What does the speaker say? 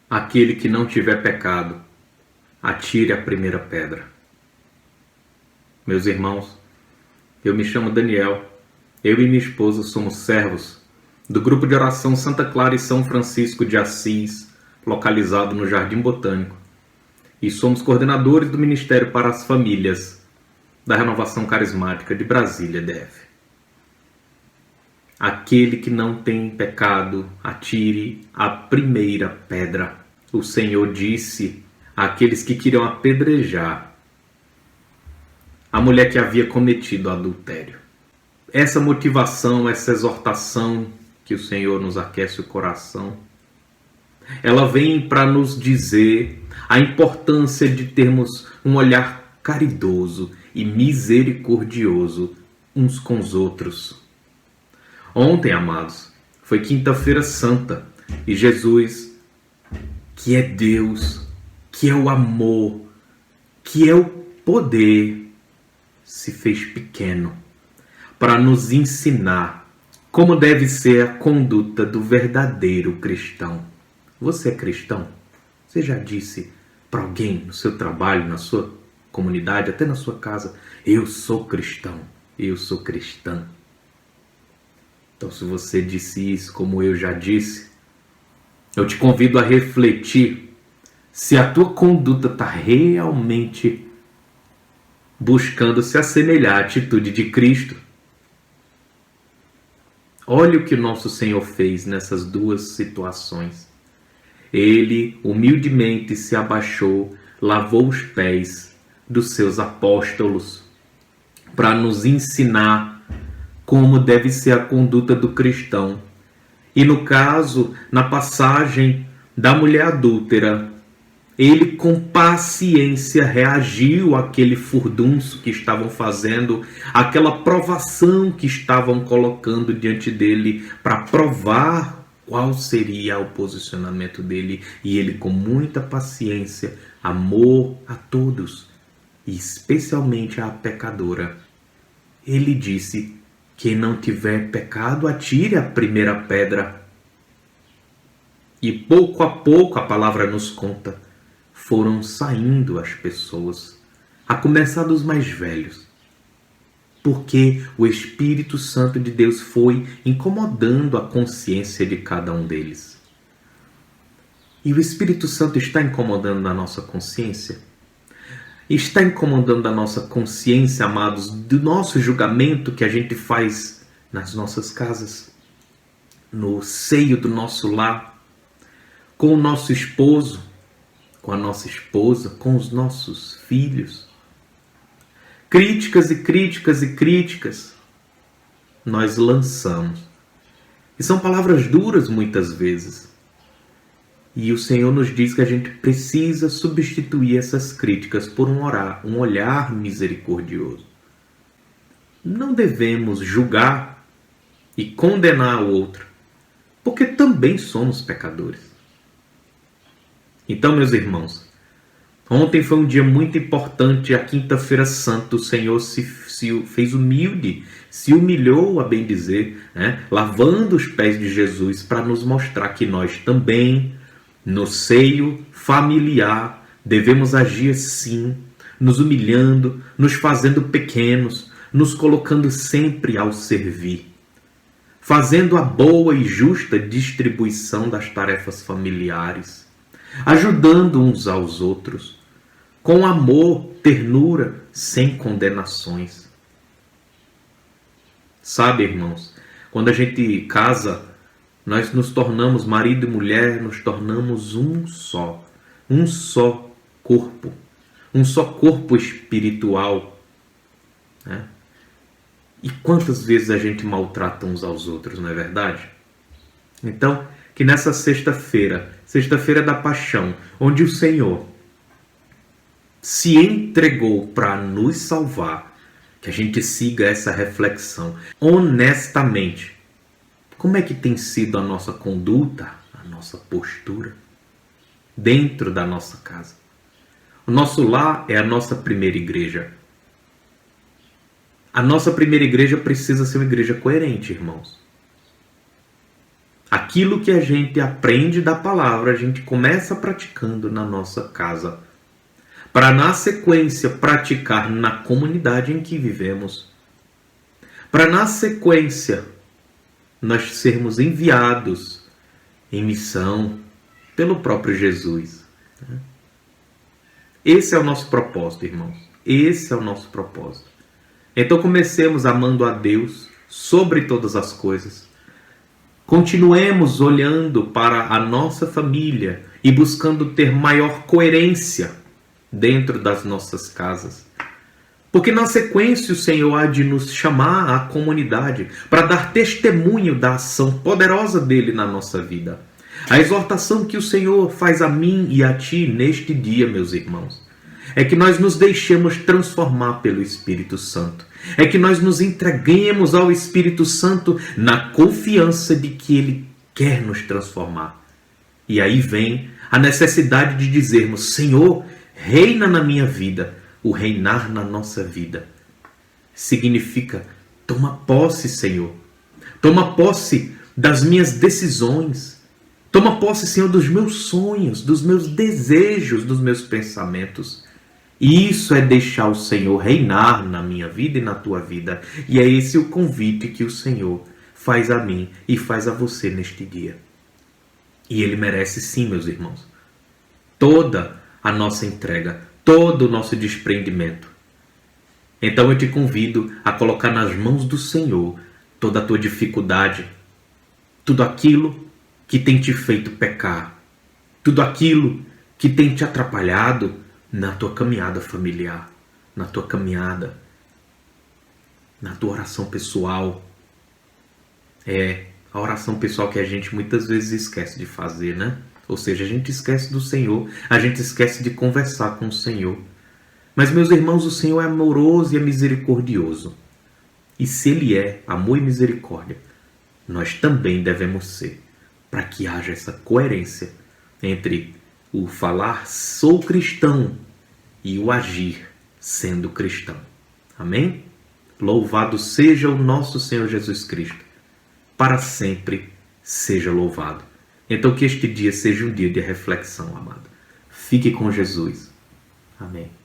Aquele que não tiver pecado, atire a primeira pedra. Meus irmãos, eu me chamo Daniel. Eu e minha esposa somos servos do grupo de oração Santa Clara e São Francisco de Assis, localizado no Jardim Botânico. E somos coordenadores do Ministério para as Famílias da Renovação Carismática de Brasília, DF. Aquele que não tem pecado, atire a primeira pedra. O Senhor disse àqueles que queriam apedrejar a mulher que havia cometido adultério. Essa motivação, essa exortação que o Senhor nos aquece o coração, ela vem para nos dizer a importância de termos um olhar caridoso e misericordioso uns com os outros. Ontem, amados, foi Quinta-feira Santa e Jesus, que é Deus, que é o amor, que é o poder, se fez pequeno para nos ensinar como deve ser a conduta do verdadeiro cristão. Você é cristão? Você já disse para alguém no seu trabalho, na sua comunidade, até na sua casa, eu sou cristão, eu sou cristã? Então, se você disse isso, como eu já disse, eu te convido a refletir se a tua conduta está realmente buscando se assemelhar à atitude de Cristo. Olha o que o nosso Senhor fez nessas duas situações. Ele humildemente se abaixou, lavou os pés dos seus apóstolos para nos ensinar como deve ser a conduta do cristão. E no caso, na passagem da mulher adúltera, ele com paciência reagiu àquele furdunço que estavam fazendo, àquela provação que estavam colocando diante dele para provar qual seria o posicionamento dele. E ele com muita paciência, amor a todos, e especialmente à pecadora, ele disse: quem não tiver pecado, atire a primeira pedra. E pouco a pouco, a palavra nos conta, foram saindo as pessoas, a começar dos mais velhos, porque o Espírito Santo de Deus foi incomodando a consciência de cada um deles. E o Espírito Santo está incomodando a nossa consciência? Está incomodando a nossa consciência, amados, do nosso julgamento que a gente faz nas nossas casas, no seio do nosso lar, com o nosso esposo, com a nossa esposa, com os nossos filhos. Críticas e críticas e críticas nós lançamos. E são palavras duras muitas vezes. E o Senhor nos diz que a gente precisa substituir essas críticas por um olhar misericordioso. Não devemos julgar e condenar o outro, porque também somos pecadores. Então, meus irmãos, ontem foi um dia muito importante, a Quinta-feira Santa. O Senhor se fez humilde, se humilhou, a bem dizer, né? Lavando os pés de Jesus para nos mostrar que nós também, no seio familiar, devemos agir assim, nos humilhando, nos fazendo pequenos, nos colocando sempre ao servir, fazendo a boa e justa distribuição das tarefas familiares, ajudando uns aos outros, com amor, ternura, sem condenações. Sabe, irmãos, quando a gente casa, nós nos tornamos marido e mulher, nos tornamos um só corpo, um só corpo espiritual, né? E quantas vezes a gente maltrata uns aos outros, não é verdade? Então, que nessa sexta-feira da Paixão, onde o Senhor se entregou para nos salvar, que a gente siga essa reflexão honestamente. Como é que tem sido a nossa conduta, a nossa postura dentro da nossa casa? O nosso lar é a nossa primeira igreja. A nossa primeira igreja precisa ser uma igreja coerente, irmãos. Aquilo que a gente aprende da palavra, a gente começa praticando na nossa casa, para na sequência praticar na comunidade em que vivemos, para na sequência nós sermos enviados em missão pelo próprio Jesus. Esse é o nosso propósito, irmãos. Esse é o nosso propósito. Então comecemos amando a Deus sobre todas as coisas. Continuemos olhando para a nossa família e buscando ter maior coerência dentro das nossas casas. Porque na sequência o Senhor há de nos chamar à comunidade para dar testemunho da ação poderosa dele na nossa vida. A exortação que o Senhor faz a mim e a ti neste dia, meus irmãos, é que nós nos deixemos transformar pelo Espírito Santo. É que nós nos entreguemos ao Espírito Santo na confiança de que ele quer nos transformar. E aí vem a necessidade de dizermos: Senhor, reina na minha vida. O reinar na nossa vida significa: toma posse, Senhor. Toma posse das minhas decisões. Toma posse, Senhor, dos meus sonhos, dos meus desejos, dos meus pensamentos. E isso é deixar o Senhor reinar na minha vida e na tua vida. E é esse o convite que o Senhor faz a mim e faz a você neste dia. E ele merece sim, meus irmãos, toda a nossa entrega, todo o nosso desprendimento. Então eu te convido a colocar nas mãos do Senhor toda a tua dificuldade, tudo aquilo que tem te feito pecar, tudo aquilo que tem te atrapalhado na tua caminhada familiar, na tua caminhada, na tua oração pessoal. É a oração pessoal que a gente muitas vezes esquece de fazer, né? Ou seja, a gente esquece do Senhor, a gente esquece de conversar com o Senhor. Mas, meus irmãos, o Senhor é amoroso e é misericordioso. E se Ele é amor e misericórdia, nós também devemos ser, para que haja essa coerência entre o falar sou cristão e o agir sendo cristão. Amém? Louvado seja o nosso Senhor Jesus Cristo. Para sempre seja louvado. Então que este dia seja um dia de reflexão, amado. Fique com Jesus. Amém.